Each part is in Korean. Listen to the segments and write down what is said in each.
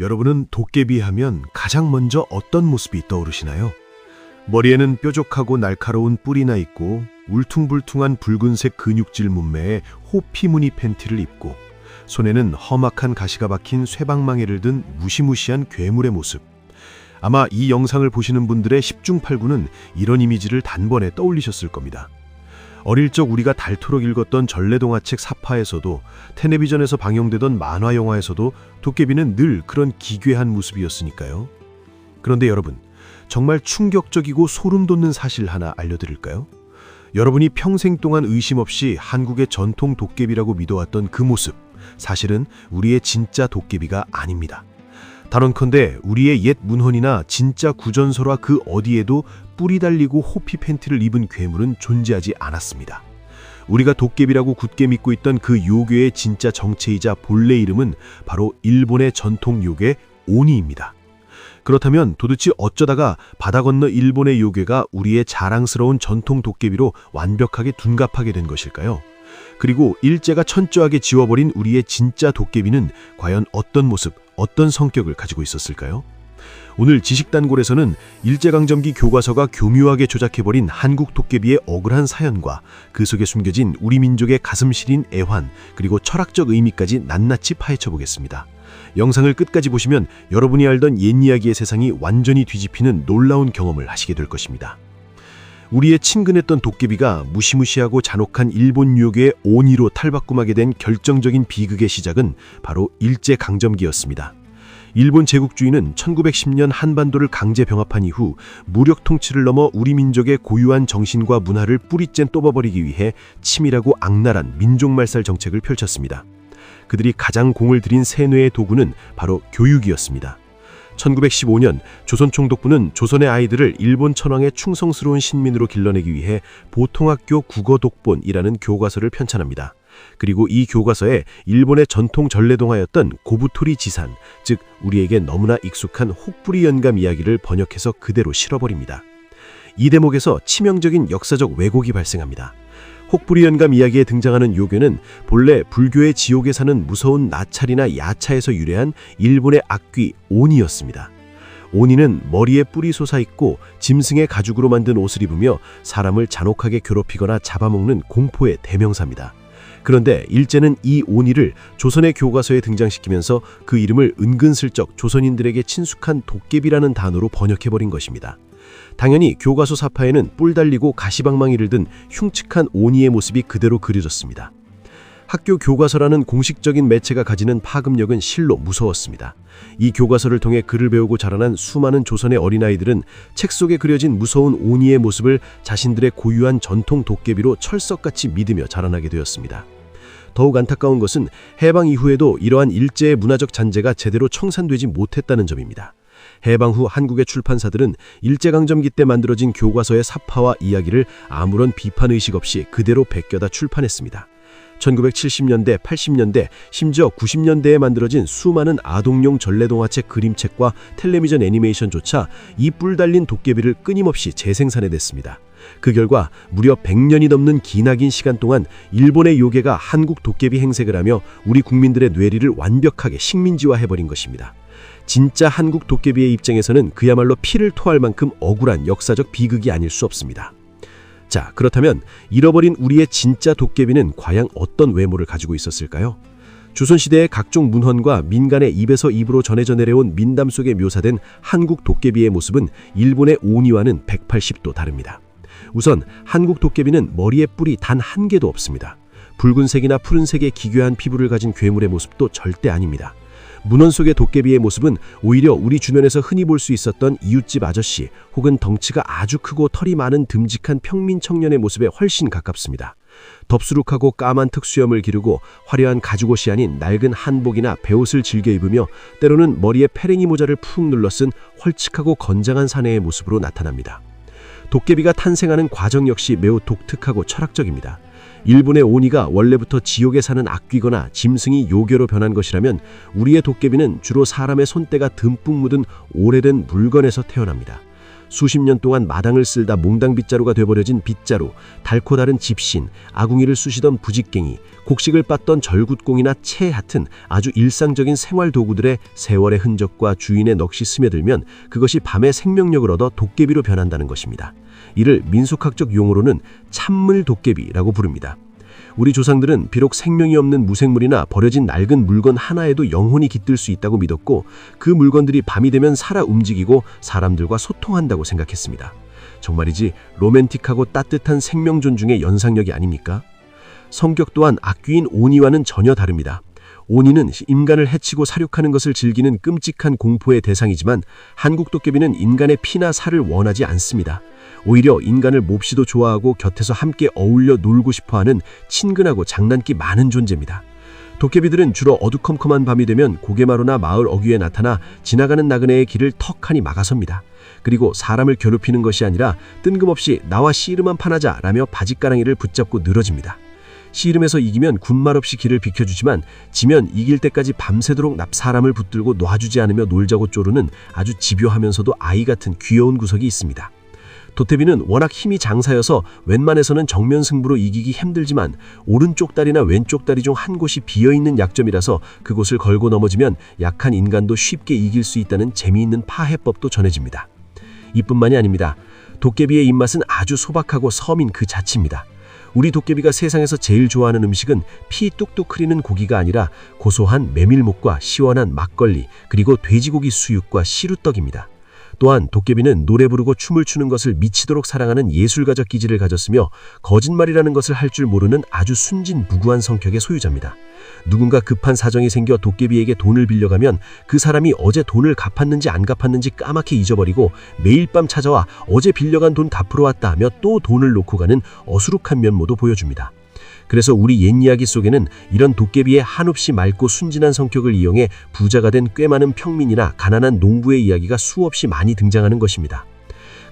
여러분은 도깨비 하면 가장 먼저 어떤 모습이 떠오르시나요? 머리에는 뾰족하고 날카로운 뿔이나 있고 울퉁불퉁한 붉은색 근육질 문매에 호피무늬 팬티를 입고 손에는 험악한 가시가 박힌 쇠방망이를 든 무시무시한 괴물의 모습. 아마 이 영상을 보시는 분들의 10중 8구는 이런 이미지를 단번에 떠올리셨을 겁니다. 어릴 적 우리가 닳도록 읽었던 전래동화책 사파에서도 텔레비전에서 방영되던 만화 영화에서도 도깨비는 늘 그런 기괴한 모습이었으니까요. 그런데 여러분, 정말 충격적이고 소름 돋는 사실 하나 알려드릴까요? 여러분이 평생 동안 의심 없이 한국의 전통 도깨비라고 믿어왔던 그 모습, 사실은 우리의 진짜 도깨비가 아닙니다. 단언컨대 우리의 옛 문헌이나 진짜 구전설화 그 어디에도 뿔이 달리고 호피 팬티를 입은 괴물은 존재하지 않았습니다. 우리가 도깨비라고 굳게 믿고 있던 그 요괴의 진짜 정체이자 본래 이름은 바로 일본의 전통 요괴 오니입니다. 그렇다면 도대체 어쩌다가 바다 건너 일본의 요괴가 우리의 자랑스러운 전통 도깨비로 완벽하게 둔갑하게 된 것일까요? 그리고 일제가 천저하게 지워버린 우리의 진짜 도깨비는 과연 어떤 모습, 어떤 성격을 가지고 있었을까요? 오늘 지식단골에서는 일제강점기 교과서가 교묘하게 조작해버린 한국 도깨비의 억울한 사연과 그 속에 숨겨진 우리 민족의 가슴 시린 애환, 그리고 철학적 의미까지 낱낱이 파헤쳐보겠습니다. 영상을 끝까지 보시면 여러분이 알던 옛 이야기의 세상이 완전히 뒤집히는 놀라운 경험을 하시게 될 것입니다. 우리의 친근했던 도깨비가 무시무시하고 잔혹한 일본 요괴의 오니로 탈바꿈하게 된 결정적인 비극의 시작은 바로 일제강점기였습니다. 일본 제국주의는 1910년 한반도를 강제 병합한 이후 무력 통치를 넘어 우리 민족의 고유한 정신과 문화를 뿌리째 뽑아버리기 위해 치밀하고 악랄한 민족말살 정책을 펼쳤습니다. 그들이 가장 공을 들인 세뇌의 도구는 바로 교육이었습니다. 1915년 조선총독부는 조선의 아이들을 일본 천황의 충성스러운 신민으로 길러내기 위해 보통학교 국어독본이라는 교과서를 편찬합니다. 그리고 이 교과서에 일본의 전통 전래동화였던 고부토리 지산, 즉 우리에게 너무나 익숙한 혹부리 연감 이야기를 번역해서 그대로 실어버립니다. 이 대목에서 치명적인 역사적 왜곡이 발생합니다. 혹부리 연감 이야기에 등장하는 요괴는 본래 불교의 지옥에 사는 무서운 나찰이나 야차에서 유래한 일본의 악귀 오니였습니다. 오니는 머리에 뿔이 솟아있고 짐승의 가죽으로 만든 옷을 입으며 사람을 잔혹하게 괴롭히거나 잡아먹는 공포의 대명사입니다. 그런데 일제는 이 오니를 조선의 교과서에 등장시키면서 그 이름을 은근슬쩍 조선인들에게 친숙한 도깨비라는 단어로 번역해버린 것입니다. 당연히 교과서 사파에는 뿔 달리고 가시방망이를 든 흉측한 오니의 모습이 그대로 그려졌습니다. 학교 교과서라는 공식적인 매체가 가지는 파급력은 실로 무서웠습니다. 이 교과서를 통해 글을 배우고 자라난 수많은 조선의 어린아이들은 책 속에 그려진 무서운 오니의 모습을 자신들의 고유한 전통 도깨비로 철석같이 믿으며 자라나게 되었습니다. 더욱 안타까운 것은 해방 이후에도 이러한 일제의 문화적 잔재가 제대로 청산되지 못했다는 점입니다. 해방 후 한국의 출판사들은 일제강점기 때 만들어진 교과서의 사파와 이야기를 아무런 비판의식 없이 그대로 베껴다 출판했습니다. 1970년대, 80년대, 심지어 90년대에 만들어진 수많은 아동용 전래동화책 그림책과 텔레비전 애니메이션조차 이 뿔 달린 도깨비를 끊임없이 재생산해냈습니다. 그 결과 무려 100년이 넘는 기나긴 시간 동안 일본의 요괴가 한국 도깨비 행색을 하며 우리 국민들의 뇌리를 완벽하게 식민지화해버린 것입니다. 진짜 한국 도깨비의 입장에서는 그야말로 피를 토할 만큼 억울한 역사적 비극이 아닐 수 없습니다. 자, 그렇다면 잃어버린 우리의 진짜 도깨비는 과연 어떤 외모를 가지고 있었을까요? 조선시대의 각종 문헌과 민간의 입에서 입으로 전해져 내려온 민담 속에 묘사된 한국 도깨비의 모습은 일본의 오니와는 180도 다릅니다. 우선 한국 도깨비는 머리에 뿔이 단 한 개도 없습니다. 붉은색이나 푸른색의 기괴한 피부를 가진 괴물의 모습도 절대 아닙니다. 문헌 속의 도깨비의 모습은 오히려 우리 주변에서 흔히 볼 수 있었던 이웃집 아저씨 혹은 덩치가 아주 크고 털이 많은 듬직한 평민 청년의 모습에 훨씬 가깝습니다. 덥수룩하고 까만 특수염을 기르고 화려한 가죽옷이 아닌 낡은 한복이나 베옷을 즐겨 입으며 때로는 머리에 페랭이 모자를 푹 눌러쓴 헐칙하고 건장한 사내의 모습으로 나타납니다. 도깨비가 탄생하는 과정 역시 매우 독특하고 철학적입니다. 일본의 오니가 원래부터 지옥에 사는 악귀거나 짐승이 요괴로 변한 것이라면 우리의 도깨비는 주로 사람의 손때가 듬뿍 묻은 오래된 물건에서 태어납니다. 수십 년 동안 마당을 쓸다 몽당 빗자루가 돼버려진 빗자루, 달코 다른 집신, 아궁이를 쑤시던 부직갱이, 곡식을 빻던 절굿공이나 채 같은 아주 일상적인 생활 도구들의 세월의 흔적과 주인의 넋이 스며들면 그것이 밤의 생명력을 얻어 도깨비로 변한다는 것입니다. 이를 민속학적 용어로는 참물 도깨비라고 부릅니다. 우리 조상들은 비록 생명이 없는 무생물이나 버려진 낡은 물건 하나에도 영혼이 깃들 수 있다고 믿었고, 그 물건들이 밤이 되면 살아 움직이고 사람들과 소통한다고 생각했습니다. 정말이지 로맨틱하고 따뜻한 생명 존중의 연상력이 아닙니까? 성격 또한 악귀인 오니와는 전혀 다릅니다. 오니는 인간을 해치고 사육하는 것을 즐기는 끔찍한 공포의 대상이지만, 한국 도깨비는 인간의 피나 살을 원하지 않습니다. 오히려 인간을 몹시도 좋아하고 곁에서 함께 어울려 놀고 싶어하는 친근하고 장난기 많은 존재입니다. 도깨비들은 주로 어두컴컴한 밤이 되면 고개마루나 마을 어귀에 나타나 지나가는 나그네의 길을 턱하니 막아섭니다. 그리고 사람을 괴롭히는 것이 아니라 뜬금없이 나와 씨름한 판하자 라며 바짓가랑이를 붙잡고 늘어집니다. 씨름에서 이기면 군말 없이 길을 비켜주지만 지면 이길 때까지 밤새도록 사람을 붙들고 놔주지 않으며 놀자고 쪼르는 아주 집요하면서도 아이 같은 귀여운 구석이 있습니다. 도깨비는 워낙 힘이 장사여서 웬만해서는 정면 승부로 이기기 힘들지만, 오른쪽 다리나 왼쪽 다리 중 한 곳이 비어있는 약점이라서 그곳을 걸고 넘어지면 약한 인간도 쉽게 이길 수 있다는 재미있는 파해법도 전해집니다. 이뿐만이 아닙니다. 도깨비의 입맛은 아주 소박하고 섬인 그 자체입니다. 우리 도깨비가 세상에서 제일 좋아하는 음식은 피 뚝뚝 흐리는 고기가 아니라 고소한 메밀묵과 시원한 막걸리, 그리고 돼지고기 수육과 시루떡입니다. 또한 도깨비는 노래 부르고 춤을 추는 것을 미치도록 사랑하는 예술가적 기질을 가졌으며, 거짓말이라는 것을 할 줄 모르는 아주 순진무구한 성격의 소유자입니다. 누군가 급한 사정이 생겨 도깨비에게 돈을 빌려가면 그 사람이 어제 돈을 갚았는지 안 갚았는지 까맣게 잊어버리고 매일 밤 찾아와 어제 빌려간 돈 갚으러 왔다 하며 또 돈을 놓고 가는 어수룩한 면모도 보여줍니다. 그래서 우리 옛 이야기 속에는 이런 도깨비의 한없이 맑고 순진한 성격을 이용해 부자가 된 꽤 많은 평민이나 가난한 농부의 이야기가 수없이 많이 등장하는 것입니다.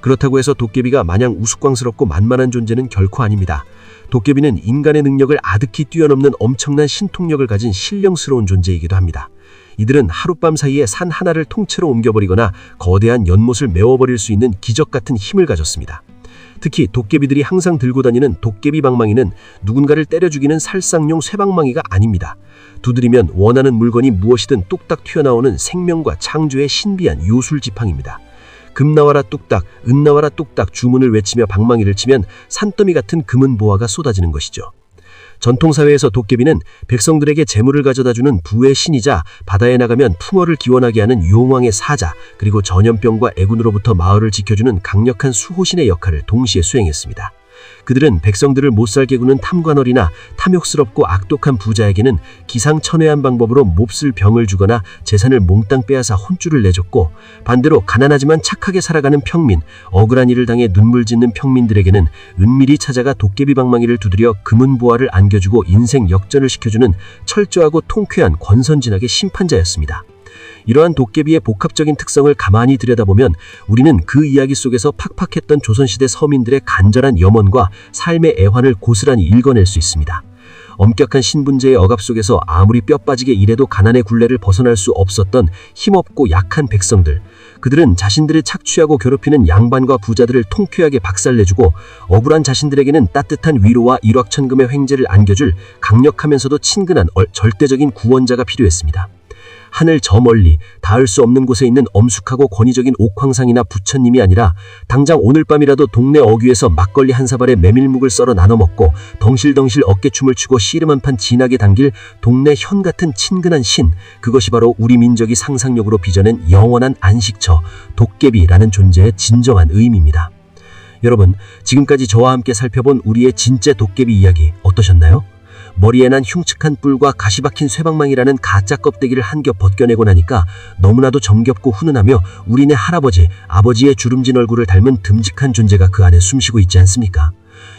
그렇다고 해서 도깨비가 마냥 우스꽝스럽고 만만한 존재는 결코 아닙니다. 도깨비는 인간의 능력을 아득히 뛰어넘는 엄청난 신통력을 가진 신령스러운 존재이기도 합니다. 이들은 하룻밤 사이에 산 하나를 통째로 옮겨버리거나 거대한 연못을 메워버릴 수 있는 기적 같은 힘을 가졌습니다. 특히 도깨비들이 항상 들고 다니는 도깨비 방망이는 누군가를 때려 죽이는 살상용 쇠방망이가 아닙니다. 두드리면 원하는 물건이 무엇이든 뚝딱 튀어나오는 생명과 창조의 신비한 요술지팡입니다. 금 나와라 뚝딱, 은 나와라 뚝딱 주문을 외치며 방망이를 치면 산더미 같은 금은 보화가 쏟아지는 것이죠. 전통사회에서 도깨비는 백성들에게 재물을 가져다주는 부의 신이자, 바다에 나가면 풍어를 기원하게 하는 용왕의 사자, 그리고 전염병과 애군으로부터 마을을 지켜주는 강력한 수호신의 역할을 동시에 수행했습니다. 그들은 백성들을 못살게 구는 탐관어리나 탐욕스럽고 악독한 부자에게는 기상천외한 방법으로 몹쓸 병을 주거나 재산을 몽땅 빼앗아 혼쭐을 내줬고, 반대로 가난하지만 착하게 살아가는 평민, 억울한 일을 당해 눈물 짓는 평민들에게는 은밀히 찾아가 도깨비 방망이를 두드려 금은 보화를 안겨주고 인생 역전을 시켜주는 철저하고 통쾌한 권선징악의 심판자였습니다. 이러한 도깨비의 복합적인 특성을 가만히 들여다보면 우리는 그 이야기 속에서 팍팍했던 조선시대 서민들의 간절한 염원과 삶의 애환을 고스란히 읽어낼 수 있습니다. 엄격한 신분제의 억압 속에서 아무리 뼈 빠지게 일해도 가난의 굴레를 벗어날 수 없었던 힘없고 약한 백성들, 그들은 자신들을 착취하고 괴롭히는 양반과 부자들을 통쾌하게 박살내주고, 억울한 자신들에게는 따뜻한 위로와 일확천금의 횡재를 안겨줄 강력하면서도 친근한 절대적인 구원자가 필요했습니다. 하늘 저 멀리 닿을 수 없는 곳에 있는 엄숙하고 권위적인 옥황상이나 부처님이 아니라 당장 오늘 밤이라도 동네 어귀에서 막걸리 한 사발에 메밀묵을 썰어 나눠 먹고 덩실덩실 어깨춤을 추고 씨름 한 판 진하게 당길 동네 현 같은 친근한 신, 그것이 바로 우리 민족이 상상력으로 빚어낸 영원한 안식처, 도깨비라는 존재의 진정한 의미입니다. 여러분, 지금까지 저와 함께 살펴본 우리의 진짜 도깨비 이야기 어떠셨나요? 머리에 난 흉측한 뿔과 가시 박힌 쇠방망이라는 가짜 껍데기를 한 겹 벗겨내고 나니까 너무나도 정겹고 훈훈하며 우리네 할아버지, 아버지의 주름진 얼굴을 닮은 듬직한 존재가 그 안에 숨쉬고 있지 않습니까?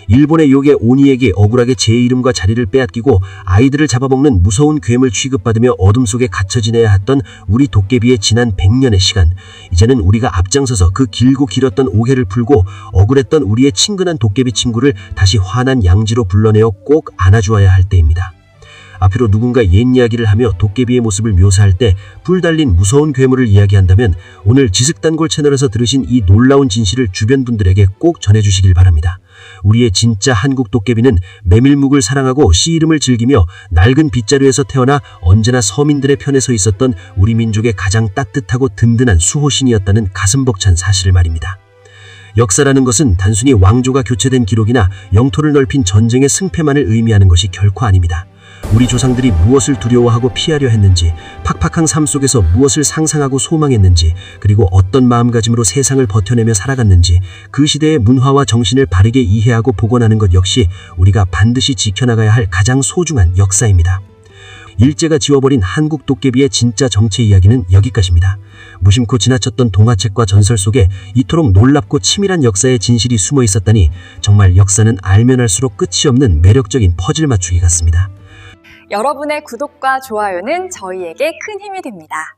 일본의 요괴 오니에게 억울하게 제 이름과 자리를 빼앗기고 아이들을 잡아먹는 무서운 괴물 취급받으며 어둠 속에 갇혀 지내야 했던 우리 도깨비의 지난 100년의 시간, 이제는 우리가 앞장서서 그 길고 길었던 오해를 풀고 억울했던 우리의 친근한 도깨비 친구를 다시 환한 양지로 불러내어 꼭 안아주어야 할 때입니다. 앞으로 누군가 옛 이야기를 하며 도깨비의 모습을 묘사할 때 불 달린 무서운 괴물을 이야기한다면 오늘 지식단골 채널에서 들으신 이 놀라운 진실을 주변 분들에게 꼭 전해주시길 바랍니다. 우리의 진짜 한국 도깨비는 메밀묵을 사랑하고 씨 이름을 즐기며 낡은 빗자루에서 태어나 언제나 서민들의 편에 서 있었던 우리 민족의 가장 따뜻하고 든든한 수호신이었다는 가슴 벅찬 사실을 말입니다. 역사라는 것은 단순히 왕조가 교체된 기록이나 영토를 넓힌 전쟁의 승패만을 의미하는 것이 결코 아닙니다. 우리 조상들이 무엇을 두려워하고 피하려 했는지, 팍팍한 삶 속에서 무엇을 상상하고 소망했는지, 그리고 어떤 마음가짐으로 세상을 버텨내며 살아갔는지 그 시대의 문화와 정신을 바르게 이해하고 복원하는 것 역시 우리가 반드시 지켜나가야 할 가장 소중한 역사입니다. 일제가 지워버린 한국 도깨비의 진짜 정체 이야기는 여기까지입니다. 무심코 지나쳤던 동화책과 전설 속에 이토록 놀랍고 치밀한 역사의 진실이 숨어 있었다니 정말 역사는 알면 알수록 끝이 없는 매력적인 퍼즐 맞추기 같습니다. 여러분의 구독과 좋아요는 저희에게 큰 힘이 됩니다.